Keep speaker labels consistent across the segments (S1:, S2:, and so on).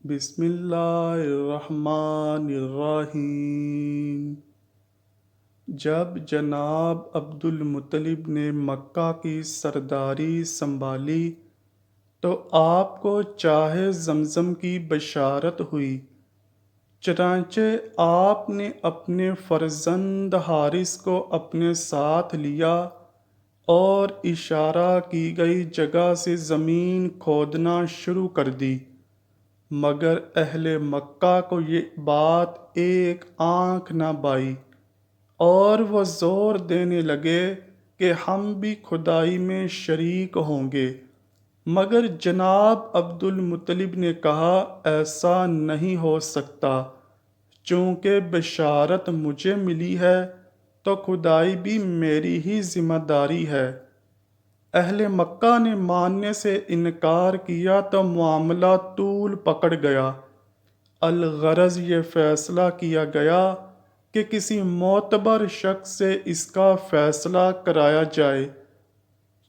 S1: بسم اللہ الرحمن الرحیم۔ جب جناب عبد المطلب نے مکہ کی سرداری سنبھالی تو آپ کو چاہے زمزم کی بشارت ہوئی، چنانچہ آپ نے اپنے فرزند حارث کو اپنے ساتھ لیا اور اشارہ کی گئی جگہ سے زمین کھودنا شروع کر دی، مگر اہل مکہ کو یہ بات ایک آنکھ نہ بائی اور وہ زور دینے لگے کہ ہم بھی کھدائی میں شریک ہوں گے، مگر جناب عبد المطلب نے کہا ایسا نہیں ہو سکتا، چونکہ بشارت مجھے ملی ہے تو کھدائی بھی میری ہی ذمہ داری ہے۔ اہل مکہ نے ماننے سے انکار کیا تو معاملہ طول پکڑ گیا۔ الغرض یہ فیصلہ کیا گیا کہ کسی معتبر شخص سے اس کا فیصلہ کرایا جائے،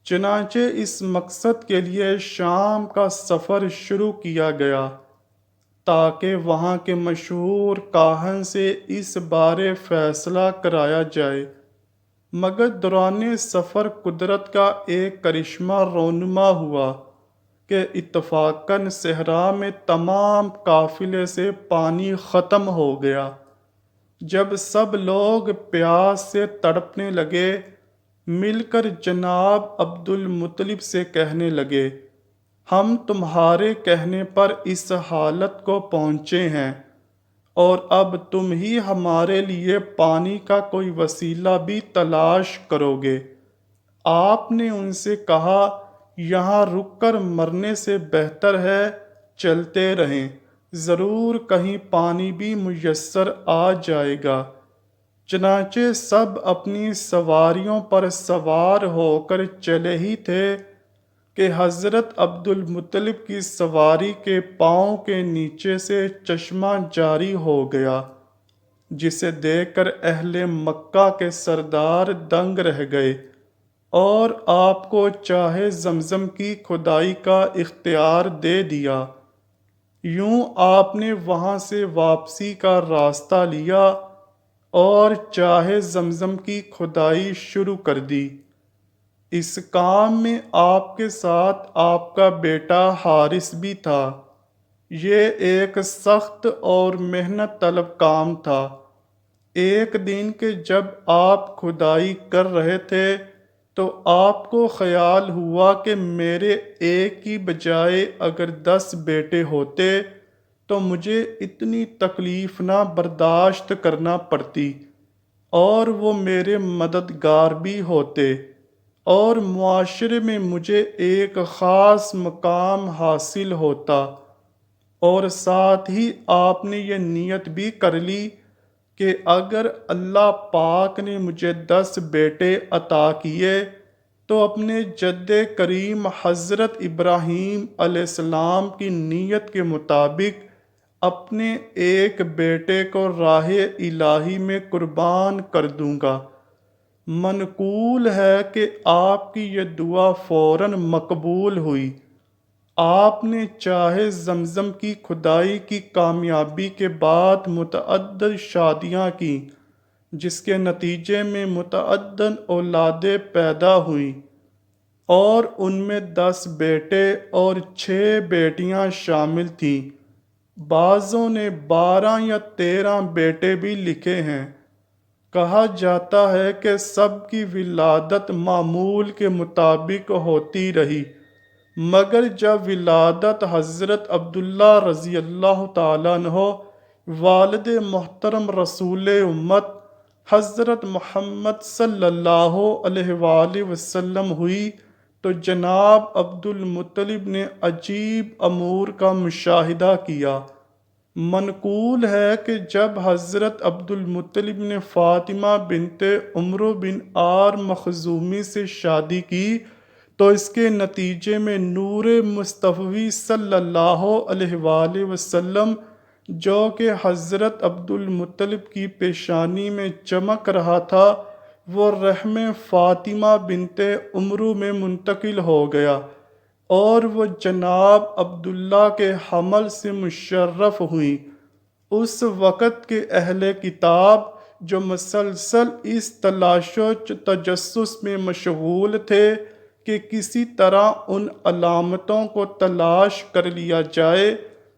S1: چنانچہ اس مقصد کے لیے شام کا سفر شروع کیا گیا تاکہ وہاں کے مشہور کاہن سے اس بارے فیصلہ کرایا جائے، مگر دوران سفر قدرت کا ایک کرشمہ رونما ہوا کہ اتفاقاً صحرا میں تمام قافلے سے پانی ختم ہو گیا۔ جب سب لوگ پیاس سے تڑپنے لگے، مل کر جناب عبد المطلب سے کہنے لگے، ہم تمہارے کہنے پر اس حالت کو پہنچے ہیں اور اب تم ہی ہمارے لیے پانی کا کوئی وسیلہ بھی تلاش کرو گے۔ آپ نے ان سے کہا، یہاں رک کر مرنے سے بہتر ہے چلتے رہیں، ضرور کہیں پانی بھی میسر آ جائے گا۔ چنانچہ سب اپنی سواریوں پر سوار ہو کر چلے ہی تھے کہ حضرت عبد المطلب کی سواری کے پاؤں کے نیچے سے چشمہ جاری ہو گیا، جسے دیکھ کر اہل مکہ کے سردار دنگ رہ گئے اور آپ کو چاہے زمزم کی کھدائی کا اختیار دے دیا۔ یوں آپ نے وہاں سے واپسی کا راستہ لیا اور چاہے زمزم کی کھدائی شروع کر دی۔ اس کام میں آپ کے ساتھ آپ کا بیٹا حارث بھی تھا۔ یہ ایک سخت اور محنت طلب کام تھا۔ ایک دن کے جب آپ کھدائی کر رہے تھے تو آپ کو خیال ہوا کہ میرے ایک کی بجائے اگر 10 بیٹے ہوتے تو مجھے اتنی تکلیف نہ برداشت کرنا پڑتی اور وہ میرے مددگار بھی ہوتے اور معاشرے میں مجھے ایک خاص مقام حاصل ہوتا، اور ساتھ ہی آپ نے یہ نیت بھی کر لی کہ اگر اللہ پاک نے مجھے 10 بیٹے عطا کیے تو اپنے جد کریم حضرت ابراہیم علیہ السلام کی نیت کے مطابق اپنے ایک بیٹے کو راہ الہی میں قربان کر دوں گا۔ منقول ہے کہ آپ کی یہ دعا فوراً مقبول ہوئی۔ آپ نے چاہے زمزم کی کھدائی کی کامیابی کے بعد متعدد شادیاں کیں، جس کے نتیجے میں متعدد اولادیں پیدا ہوئیں، اور ان میں 10 بیٹے اور 6 بیٹیاں شامل تھیں۔ بعضوں نے 12 یا 13 بیٹے بھی لکھے ہیں۔ کہا جاتا ہے کہ سب کی ولادت معمول کے مطابق ہوتی رہی، مگر جب ولادت حضرت عبداللہ رضی اللہ تعالیٰ عنہ والد محترم رسول امت حضرت محمد صلی اللہ علیہ وآلہ وسلم ہوئی تو جناب عبد المطلب نے عجیب امور کا مشاہدہ کیا۔ منقول ہے کہ جب حضرت عبد المطلب نے فاطمہ بنت عمرو بن آر مخزومی سے شادی کی تو اس کے نتیجے میں نور مصطفی صلی اللہ علیہ وآلہ وسلم جو کہ حضرت عبد المطلب کی پیشانی میں چمک رہا تھا، وہ رحم فاطمہ بنت عمرو میں منتقل ہو گیا اور وہ جناب عبداللہ کے حمل سے مشرف ہوئیں۔ اس وقت کے اہل کتاب جو مسلسل اس تلاش و تجسس میں مشغول تھے کہ کسی طرح ان علامتوں کو تلاش کر لیا جائے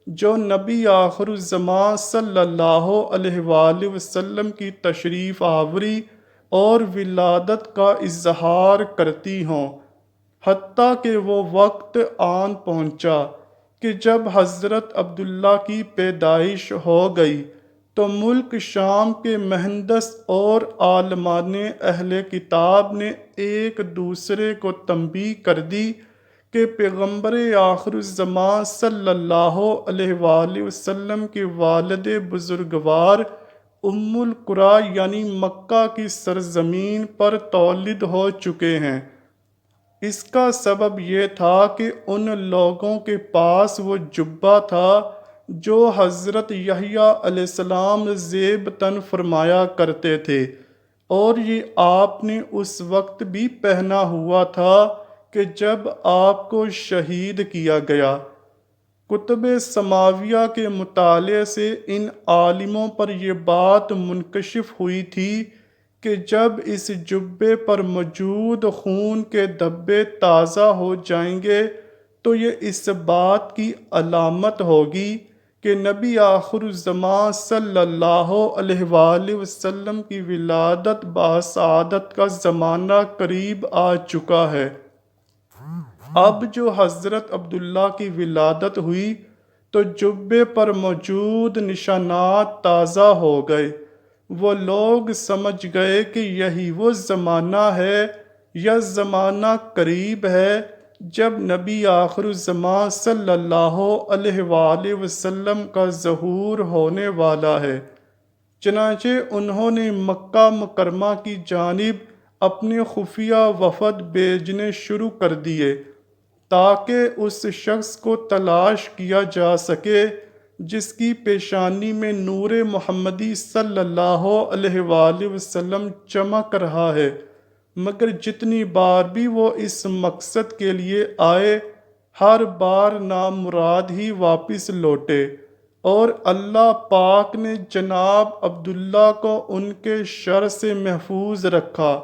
S1: جو نبی آخر الزمان صلی اللہ علیہ وآلہ وسلم کی تشریف آوری اور ولادت کا اظہار کرتی ہوں، حتیٰ کہ وہ وقت آن پہنچا کہ جب حضرت عبداللہ کی پیدائش ہو گئی تو ملک شام کے مہندس اور عالمان اہل کتاب نے ایک دوسرے کو تنبیہ کر دی کہ پیغمبر آخر الزمان صلی اللہ علیہ وآلہ وسلم کے والد بزرگوار ام القریٰ یعنی مکہ کی سرزمین پر تولد ہو چکے ہیں۔ اس کا سبب یہ تھا کہ ان لوگوں کے پاس وہ جبہ تھا جو حضرت یحییٰ علیہ السلام زیب تن فرمایا کرتے تھے، اور یہ آپ نے اس وقت بھی پہنا ہوا تھا کہ جب آپ کو شہید کیا گیا۔ کتب سماویہ کے مطالعے سے ان عالموں پر یہ بات منکشف ہوئی تھی کہ جب اس جبے پر موجود خون کے دھبے تازہ ہو جائیں گے تو یہ اس بات کی علامت ہوگی کہ نبی آخر الزمان صلی اللہ علیہ وآلہ وسلم کی ولادت بسعادت کا زمانہ قریب آ چکا ہے۔ اب جو حضرت عبداللہ کی ولادت ہوئی تو جبے پر موجود نشانات تازہ ہو گئے۔ وہ لوگ سمجھ گئے کہ یہی وہ زمانہ ہے یا زمانہ قریب ہے جب نبی آخر الزمان صلی اللہ علیہ وآلہ وسلم کا ظہور ہونے والا ہے۔ چنانچہ انہوں نے مکہ مکرمہ کی جانب اپنے خفیہ وفد بھیجنے شروع کر دیے تاکہ اس شخص کو تلاش کیا جا سکے جس کی پیشانی میں نور محمدی صلی اللہ علیہ وآلہ وسلم چمک رہا ہے، مگر جتنی بار بھی وہ اس مقصد کے لیے آئے ہر بار نامراد ہی واپس لوٹے، اور اللہ پاک نے جناب عبداللہ کو ان کے شر سے محفوظ رکھا۔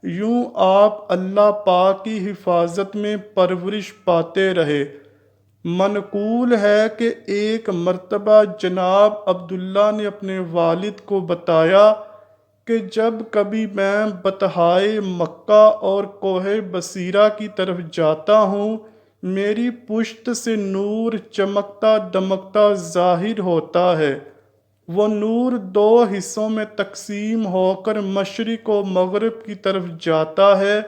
S1: یوں آپ اللہ پاک کی حفاظت میں پرورش پاتے رہے۔ منقول ہے کہ ایک مرتبہ جناب عبداللہ نے اپنے والد کو بتایا کہ جب کبھی میں بطحائے مکہ اور کوہ بصیرہ کی طرف جاتا ہوں میری پشت سے نور چمکتا دمکتا ظاہر ہوتا ہے۔ وہ نور دو حصوں میں تقسیم ہو کر مشرق و مغرب کی طرف جاتا ہے،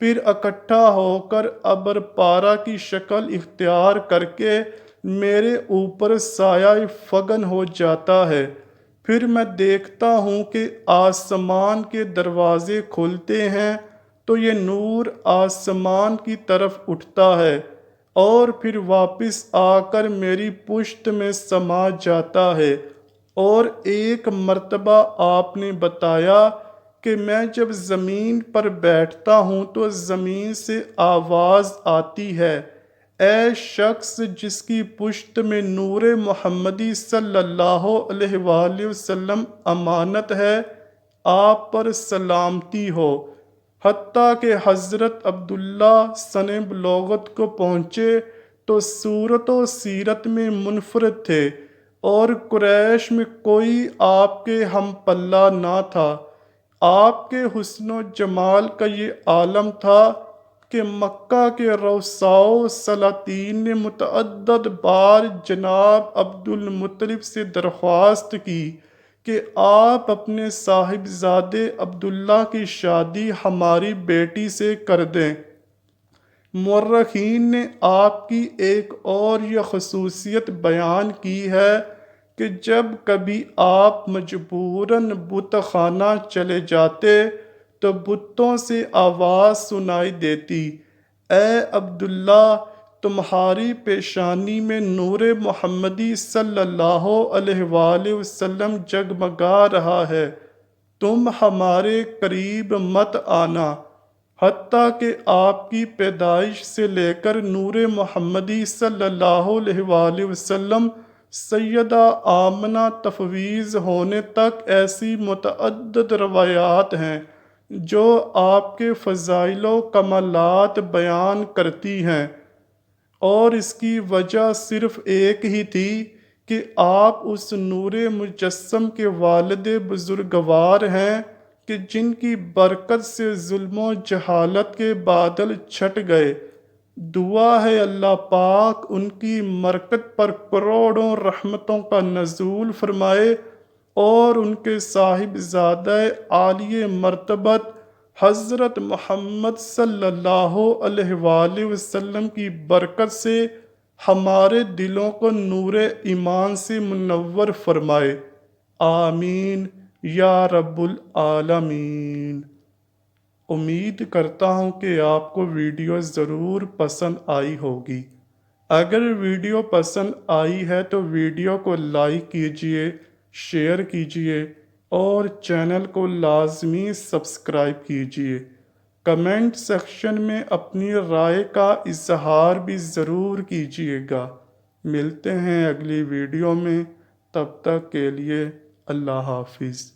S1: پھر اکٹھا ہو کر ابر پارہ کی شکل اختیار کر کے میرے اوپر سایہ فگن ہو جاتا ہے۔ پھر میں دیکھتا ہوں کہ آسمان کے دروازے کھلتے ہیں تو یہ نور آسمان کی طرف اٹھتا ہے اور پھر واپس آ کر میری پشت میں سما جاتا ہے۔ اور ایک مرتبہ آپ نے بتایا کہ میں جب زمین پر بیٹھتا ہوں تو زمین سے آواز آتی ہے، اے شخص جس کی پشت میں نور محمدی صلی اللہ علیہ وآلہ وسلم امانت ہے، آپ پر سلامتی ہو۔ حتیٰ کہ حضرت عبداللہ سن بلوغت کو پہنچے تو صورت و سیرت میں منفرد تھے اور قریش میں کوئی آپ کے ہم پلہ نہ تھا۔ آپ کے حسن و جمال کا یہ عالم تھا کہ مکہ کے رؤساء و سلاطین نے متعدد بار جناب عبد المطلب سے درخواست کی کہ آپ اپنے صاحبزادے عبداللہ کی شادی ہماری بیٹی سے کر دیں۔ مورخین نے آپ کی ایک اور یہ خصوصیت بیان کی ہے کہ جب کبھی آپ مجبوراً بت خانہ چلے جاتے تو بتوں سے آواز سنائی دیتی، اے عبداللہ تمہاری پیشانی میں نور محمدی صلی اللہ علیہ وآلہ وسلم جگمگا رہا ہے، تم ہمارے قریب مت آنا۔ حتیٰ کہ آپ کی پیدائش سے لے کر نور محمدی صلی اللہ علیہ وآلہ وسلم سیدہ آمنہ تفویض ہونے تک ایسی متعدد روایات ہیں جو آپ کے فضائل و کمالات بیان کرتی ہیں، اور اس کی وجہ صرف ایک ہی تھی کہ آپ اس نور مجسم کے والد بزرگوار ہیں کہ جن کی برکت سے ظلم و جہالت کے بادل چھٹ گئے۔ دعا ہے اللہ پاک ان کی مرکت پر کروڑوں رحمتوں کا نزول فرمائے اور ان کے صاحبزادہ عالی مرتبت حضرت محمد صلی اللہ علیہ وآلہ وسلم کی برکت سے ہمارے دلوں کو نور ایمان سے منور فرمائے، آمین یا رب العالمین۔ امید کرتا ہوں کہ آپ کو ویڈیو ضرور پسند آئی ہوگی۔ اگر ویڈیو پسند آئی ہے تو ویڈیو کو لائک کیجئے، شیئر کیجئے اور چینل کو لازمی سبسکرائب کیجئے۔ کمنٹ سیکشن میں اپنی رائے کا اظہار بھی ضرور کیجئے گا۔ ملتے ہیں اگلی ویڈیو میں، تب تک کے لیے اللہ حافظ۔